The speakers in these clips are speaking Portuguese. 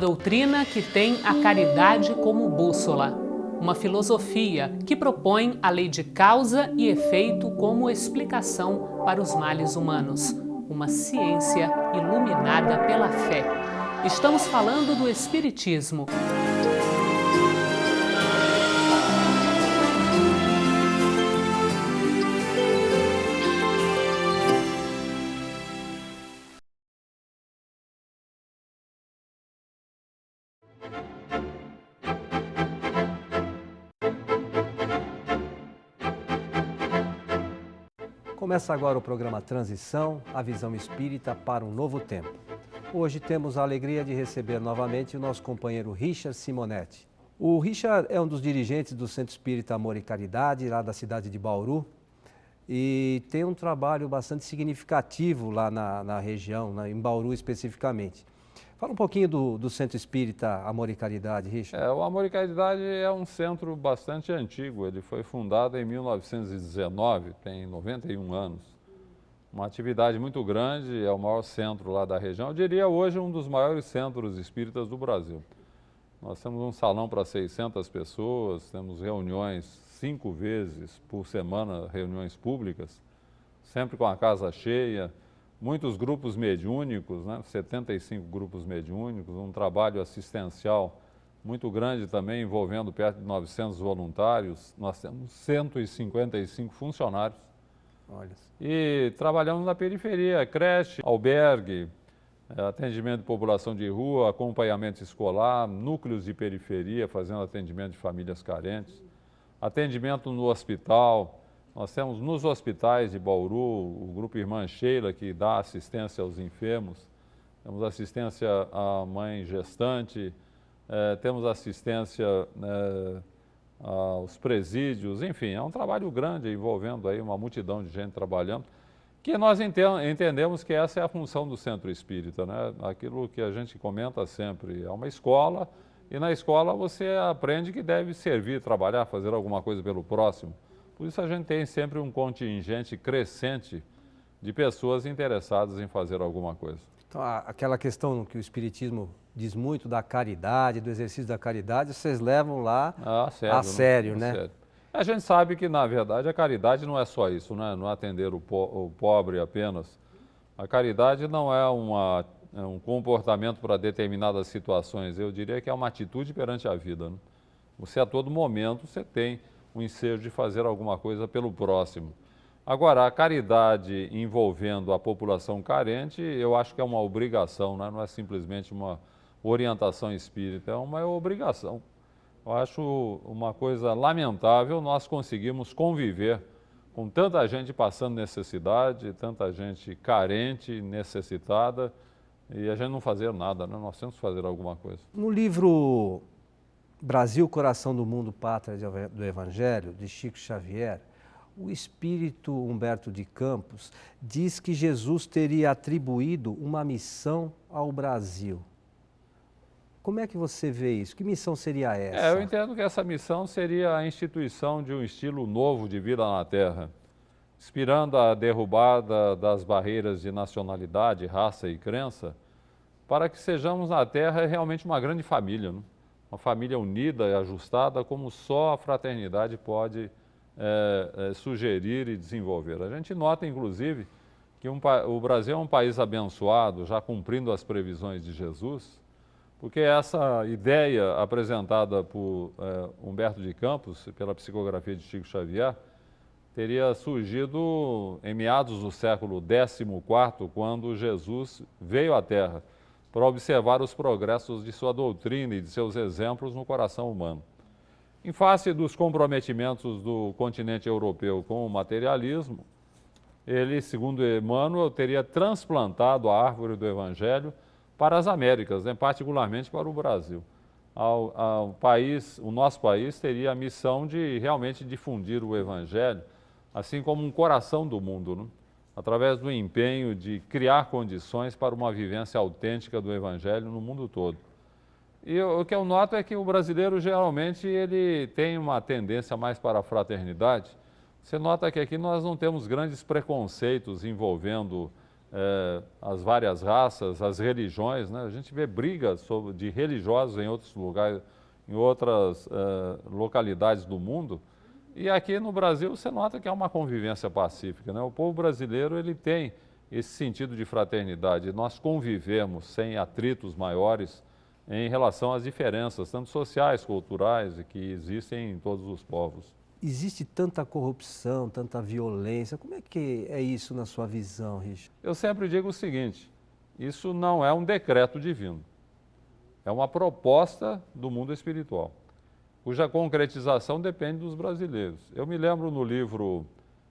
doutrina que tem a caridade como bússola. Uma filosofia que propõe a lei de causa e efeito como explicação para os males humanos. Uma ciência iluminada pela fé. Estamos falando do Espiritismo. Começa agora o programa Transição, a visão espírita para um novo tempo. Hoje temos a alegria de receber novamente o nosso companheiro Richard Simonetti. O Richard é um dos dirigentes do Centro Espírita Amor e Caridade, lá da cidade de Bauru, e tem um trabalho bastante significativo lá na região, em Bauru especificamente. Fala um pouquinho do Centro Espírita Amor e Caridade, Richard. O Amor e Caridade é um centro bastante antigo, ele foi fundado em 1919, tem 91 anos. Uma atividade muito grande, é o maior centro lá da região, eu diria hoje um dos maiores centros espíritas do Brasil. Nós temos um salão para 600 pessoas, temos reuniões 5 vezes por semana, reuniões públicas, sempre com a casa cheia. Muitos grupos mediúnicos, 75 grupos mediúnicos, um trabalho assistencial muito grande também, envolvendo perto de 900 voluntários. Nós temos 155 funcionários. Olha. E trabalhamos na periferia, creche, albergue, atendimento de população de rua, acompanhamento escolar, núcleos de periferia, fazendo atendimento de famílias carentes, atendimento no hospital. Nós temos nos hospitais de Bauru o Grupo Irmã Sheila, que dá assistência aos enfermos, temos assistência à mãe gestante, temos assistência aos presídios, enfim, é um trabalho grande envolvendo aí uma multidão de gente trabalhando, que nós entendemos que essa é a função do Centro Espírita, aquilo que a gente comenta sempre, é uma escola e na escola você aprende que deve servir, trabalhar, fazer alguma coisa pelo próximo. Por isso a gente tem sempre um contingente crescente de pessoas interessadas em fazer alguma coisa. Então, aquela questão que o Espiritismo diz muito da caridade, do exercício da caridade, vocês levam lá a sério, né? Sério. A gente sabe que, na verdade, a caridade não é só isso, não é atender o pobre apenas. A caridade não é um comportamento para determinadas situações, eu diria que é uma atitude perante a vida. Você, a todo momento, você tem o ensejo de fazer alguma coisa pelo próximo. Agora, a caridade envolvendo a população carente, eu acho que é uma obrigação, não é simplesmente uma orientação espírita, é uma obrigação. Eu acho uma coisa lamentável nós conseguirmos conviver com tanta gente passando necessidade, tanta gente carente, necessitada, e a gente não fazer nada, nós temos que fazer alguma coisa. No livro Brasil, Coração do Mundo, Pátria do Evangelho, de Chico Xavier, o espírito Humberto de Campos diz que Jesus teria atribuído uma missão ao Brasil. Como é que você vê isso? Que missão seria essa? Eu entendo que essa missão seria a instituição de um estilo novo de vida na Terra, inspirando a derrubada das barreiras de nacionalidade, raça e crença, para que sejamos na Terra realmente uma grande família, uma família unida e ajustada, como só a fraternidade pode sugerir e desenvolver. A gente nota, inclusive, que o Brasil é um país abençoado, já cumprindo as previsões de Jesus, porque essa ideia apresentada por Humberto de Campos, pela psicografia de Chico Xavier, teria surgido em meados do século XIV, quando Jesus veio à Terra, para observar os progressos de sua doutrina e de seus exemplos no coração humano. Em face dos comprometimentos do continente europeu com o materialismo, ele, segundo Emmanuel, teria transplantado a árvore do Evangelho para as Américas, particularmente para o Brasil. O nosso país teria a missão de realmente difundir o Evangelho, assim como um coração do mundo, através do empenho de criar condições para uma vivência autêntica do Evangelho no mundo todo. E o que eu noto é que o brasileiro, geralmente, ele tem uma tendência mais para a fraternidade. Você nota que aqui nós não temos grandes preconceitos envolvendo as várias raças, as religiões, né? A gente vê brigas de religiosos em outros lugares, em outras localidades do mundo, e aqui no Brasil você nota que há uma convivência pacífica, né? O povo brasileiro ele tem esse sentido de fraternidade, nós convivemos sem atritos maiores em relação às diferenças, tanto sociais, culturais, que existem em todos os povos. Existe tanta corrupção, tanta violência, como é que é isso na sua visão, Richard? Eu sempre digo o seguinte, isso não é um decreto divino, é uma proposta do mundo espiritual, cuja concretização depende dos brasileiros. Eu me lembro no livro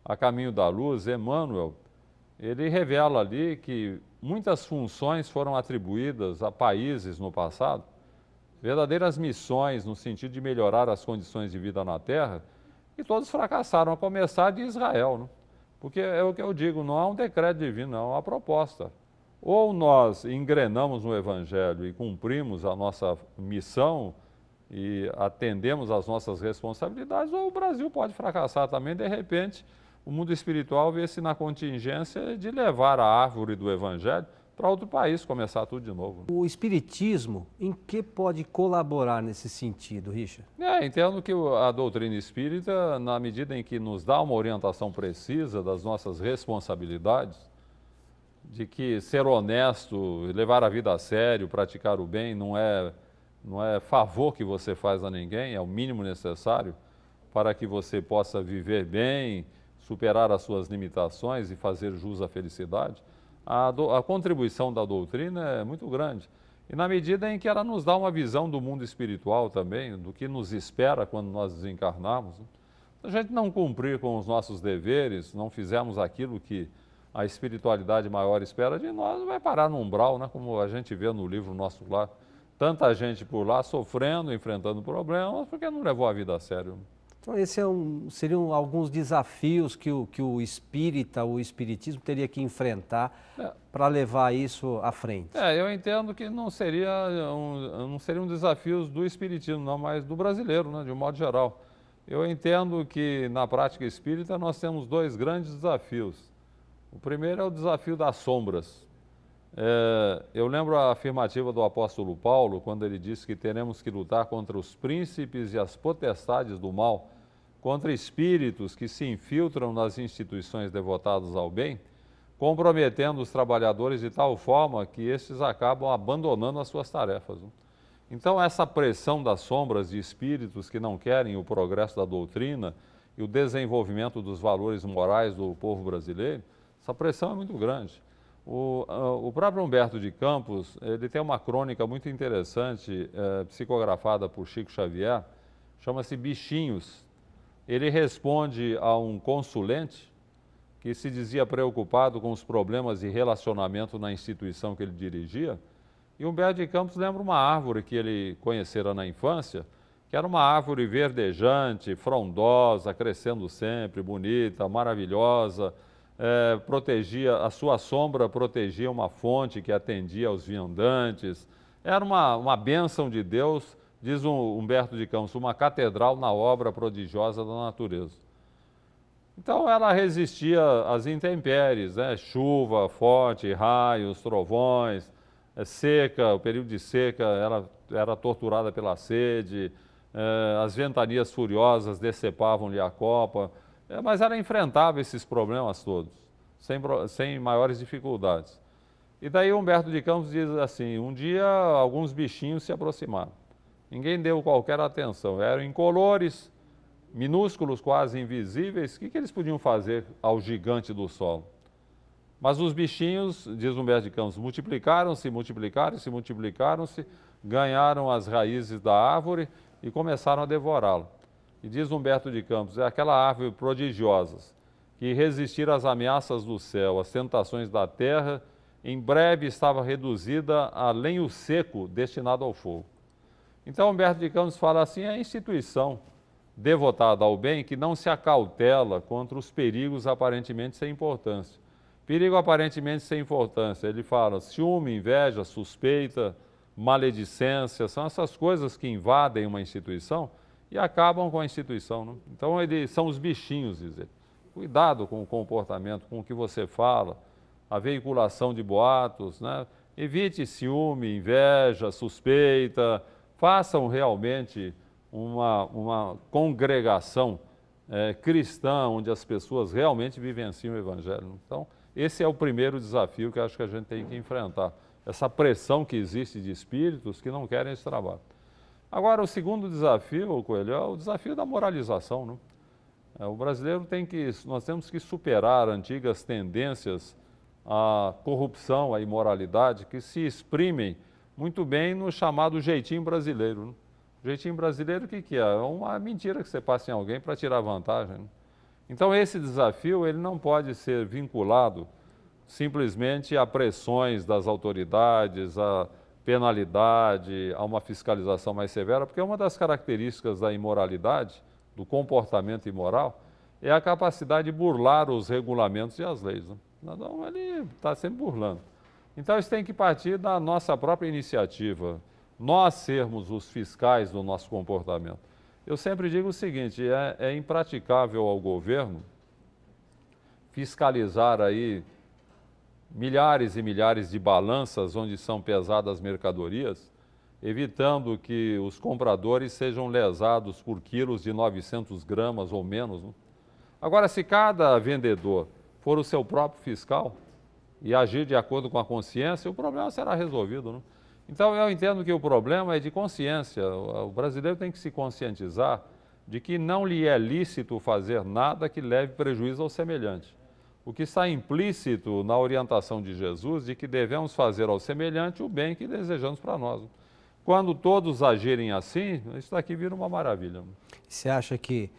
A Caminho da Luz, Emmanuel, ele revela ali que muitas funções foram atribuídas a países no passado, verdadeiras missões no sentido de melhorar as condições de vida na Terra, e todos fracassaram, a começar de Israel, né? Porque é o que eu digo, não há um decreto divino, não, é uma proposta. Ou nós engrenamos no Evangelho e cumprimos a nossa missão e atendemos às nossas responsabilidades, ou o Brasil pode fracassar também, de repente, o mundo espiritual vê-se na contingência de levar a árvore do Evangelho para outro país, começar tudo de novo. O Espiritismo, em que pode colaborar nesse sentido, Richard? Entendo que a doutrina espírita, na medida em que nos dá uma orientação precisa das nossas responsabilidades, de que ser honesto, levar a vida a sério, praticar o bem, não é favor que você faz a ninguém, é o mínimo necessário para que você possa viver bem, superar as suas limitações e fazer jus à felicidade. A contribuição da doutrina é muito grande. E na medida em que ela nos dá uma visão do mundo espiritual também, do que nos espera quando nós desencarnarmos, né? Se a gente não cumprir com os nossos deveres, não fizermos aquilo que a espiritualidade maior espera de nós, vai parar no umbral, né? Como a gente vê no livro Nosso Lar. Tanta gente por lá sofrendo, enfrentando problemas, porque não levou a vida a sério. Então, esses seriam alguns desafios que o espírita, o espiritismo teria que enfrentar para levar isso à frente. Eu entendo que não seriam desafios do espiritismo, não, mas do brasileiro, né, de um modo geral. Eu entendo que na prática espírita nós temos dois grandes desafios. O primeiro é o desafio das sombras. Eu lembro a afirmativa do apóstolo Paulo, quando ele disse que teremos que lutar contra os príncipes e as potestades do mal, contra espíritos que se infiltram nas instituições devotadas ao bem, comprometendo os trabalhadores de tal forma que estes acabam abandonando as suas tarefas. Então, essa pressão das sombras de espíritos que não querem o progresso da doutrina e o desenvolvimento dos valores morais do povo brasileiro, essa pressão é muito grande. O próprio Humberto de Campos, ele tem uma crônica muito interessante, psicografada por Chico Xavier, chama-se Bichinhos. Ele responde a um consulente que se dizia preocupado com os problemas de relacionamento na instituição que ele dirigia, e Humberto de Campos lembra uma árvore que ele conhecera na infância, que era uma árvore verdejante, frondosa, crescendo sempre, bonita, maravilhosa, a sua sombra protegia uma fonte que atendia aos viandantes. Era uma bênção de Deus, diz Humberto de Campos, uma catedral na obra prodigiosa da natureza. Então ela resistia às intempéries, né? Chuva forte, raios, trovões, seca, o período de seca era torturada pela sede, as ventanias furiosas decepavam-lhe a copa, mas ela enfrentava esses problemas todos, sem maiores dificuldades. E daí Humberto de Campos diz assim, um dia alguns bichinhos se aproximaram. Ninguém deu qualquer atenção, eram incolores, minúsculos, quase invisíveis. O que eles podiam fazer ao gigante do solo? Mas os bichinhos, diz Humberto de Campos, multiplicaram-se, ganharam as raízes da árvore e começaram a devorá-la. E diz Humberto de Campos, é aquela árvore prodigiosa que resistir às ameaças do céu, às tentações da terra, em breve estava reduzida a lenho seco destinado ao fogo. Então Humberto de Campos fala assim, é a instituição devotada ao bem que não se acautela contra os perigos aparentemente sem importância. Perigo aparentemente sem importância, ele fala ciúme, inveja, suspeita, maledicência, são essas coisas que invadem uma instituição e acabam com a instituição. Né? Então eles são os bichinhos, diz ele. Cuidado com o comportamento, com o que você fala, a veiculação de boatos, né? Evite ciúme, inveja, suspeita, façam realmente uma congregação cristã, onde as pessoas realmente vivenciam o Evangelho. Então, esse é o primeiro desafio que eu acho que a gente tem que enfrentar, essa pressão que existe de espíritos que não querem esse trabalho. Agora, o segundo desafio, Coelho, é o desafio da moralização, né? O brasileiro nós temos que superar antigas tendências à corrupção, à imoralidade, que se exprimem muito bem no chamado jeitinho brasileiro, né? O jeitinho brasileiro, o que é? É uma mentira que você passa em alguém para tirar vantagem, né? Então, esse desafio ele não pode ser vinculado simplesmente a pressões das autoridades, a penalidade, a uma fiscalização mais severa, porque uma das características da imoralidade, do comportamento imoral, é a capacidade de burlar os regulamentos e as leis, né? Então, ele está sempre burlando. Então, isso tem que partir da nossa própria iniciativa, nós sermos os fiscais do nosso comportamento. Eu sempre digo o seguinte, é impraticável ao governo fiscalizar aí milhares e milhares de balanças onde são pesadas mercadorias, evitando que os compradores sejam lesados por quilos de 900 gramas ou menos, né? Agora, se cada vendedor for o seu próprio fiscal e agir de acordo com a consciência, o problema será resolvido, né? Então, eu entendo que o problema é de consciência. O brasileiro tem que se conscientizar de que não lhe é lícito fazer nada que leve prejuízo ao semelhante. O que está implícito na orientação de Jesus de que devemos fazer ao semelhante o bem que desejamos para nós. Quando todos agirem assim, isso daqui vira uma maravilha. Você acha que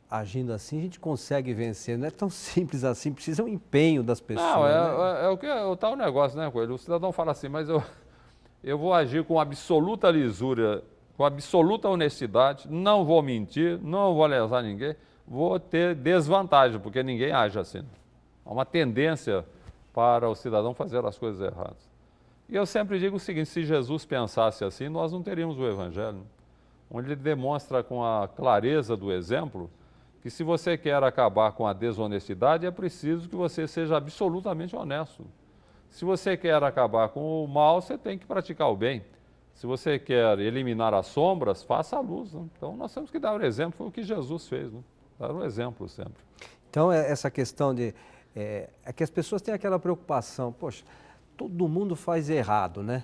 agindo assim a gente consegue vencer? Não é tão simples assim, precisa um empenho das pessoas. Não, né? é o tal negócio, né, Coelho? O cidadão fala assim, mas eu vou agir com absoluta lisura, com absoluta honestidade, não vou mentir, não vou lesar ninguém, vou ter desvantagem, porque ninguém age assim. Há uma tendência para o cidadão fazer as coisas erradas. E eu sempre digo o seguinte, se Jesus pensasse assim, nós não teríamos o Evangelho, onde ele demonstra com a clareza do exemplo que se você quer acabar com a desonestidade, é preciso que você seja absolutamente honesto. Se você quer acabar com o mal, você tem que praticar o bem. Se você quer eliminar as sombras, faça a luz, né? Então, nós temos que dar o exemplo, foi o que Jesus fez, né? Dar o exemplo sempre. Então, essa questão de... É que as pessoas têm aquela preocupação, poxa, todo mundo faz errado, né?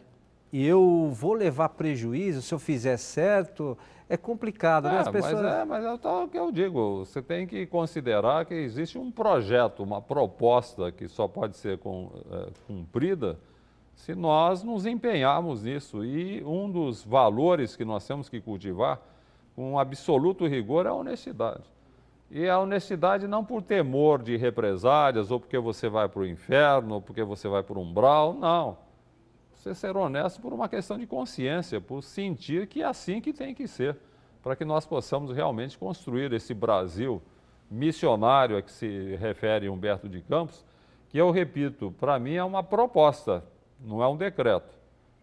E eu vou levar prejuízo se eu fizer certo, é complicado, né? As pessoas... Mas é o que eu digo, você tem que considerar que existe um projeto, uma proposta que só pode ser cumprida se nós nos empenharmos nisso. E um dos valores que nós temos que cultivar com absoluto rigor é a honestidade. E a honestidade não por temor de represálias, ou porque você vai para o inferno, ou porque você vai para o umbral, não. Você ser honesto por uma questão de consciência, por sentir que é assim que tem que ser, para que nós possamos realmente construir esse Brasil missionário a que se refere Humberto de Campos, que eu repito, para mim é uma proposta, não é um decreto.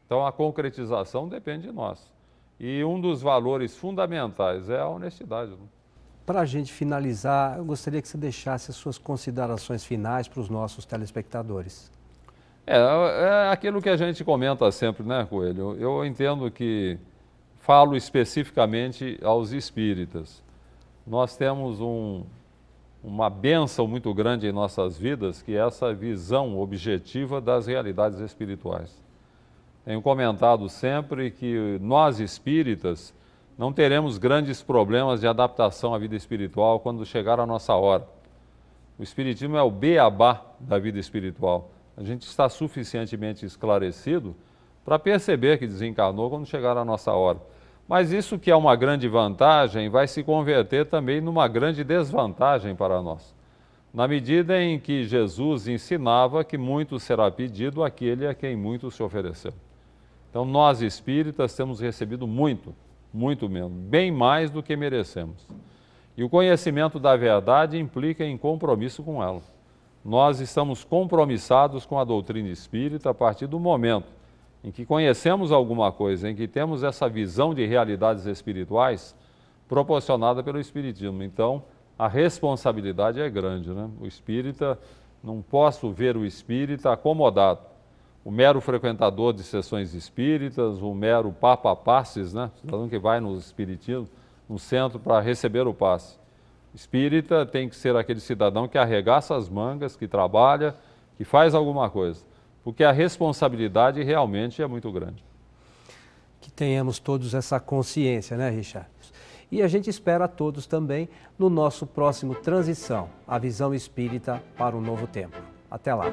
Então a concretização depende de nós. E um dos valores fundamentais é a honestidade. Para a gente finalizar, eu gostaria que você deixasse as suas considerações finais para os nossos telespectadores. É aquilo que a gente comenta sempre, né, Coelho? Eu entendo que falo especificamente aos espíritas. Nós temos uma bênção muito grande em nossas vidas, que é essa visão objetiva das realidades espirituais. Tenho comentado sempre que nós espíritas não teremos grandes problemas de adaptação à vida espiritual quando chegar a nossa hora. O espiritismo é o beabá da vida espiritual. A gente está suficientemente esclarecido para perceber que desencarnou quando chegar a nossa hora. Mas isso que é uma grande vantagem vai se converter também numa grande desvantagem para nós. Na medida em que Jesus ensinava que muito será pedido àquele a quem muito se ofereceu. Então nós espíritas temos recebido muito mesmo, bem mais do que merecemos. E o conhecimento da verdade implica em compromisso com ela. Nós estamos compromissados com a doutrina espírita a partir do momento em que conhecemos alguma coisa, em que temos essa visão de realidades espirituais proporcionada pelo Espiritismo. Então, a responsabilidade é grande, né? O espírita Não posso ver o espírita acomodado, o mero frequentador de sessões espíritas, o mero papa-passes, né? Cidadão que vai no espiritismo, no centro para receber o passe. Espírita tem que ser aquele cidadão que arregaça as mangas, que trabalha, que faz alguma coisa, porque a responsabilidade realmente é muito grande. Que tenhamos todos essa consciência, né, Richard? E a gente espera todos também no nosso próximo Transição, a visão espírita para um novo tempo. Até lá!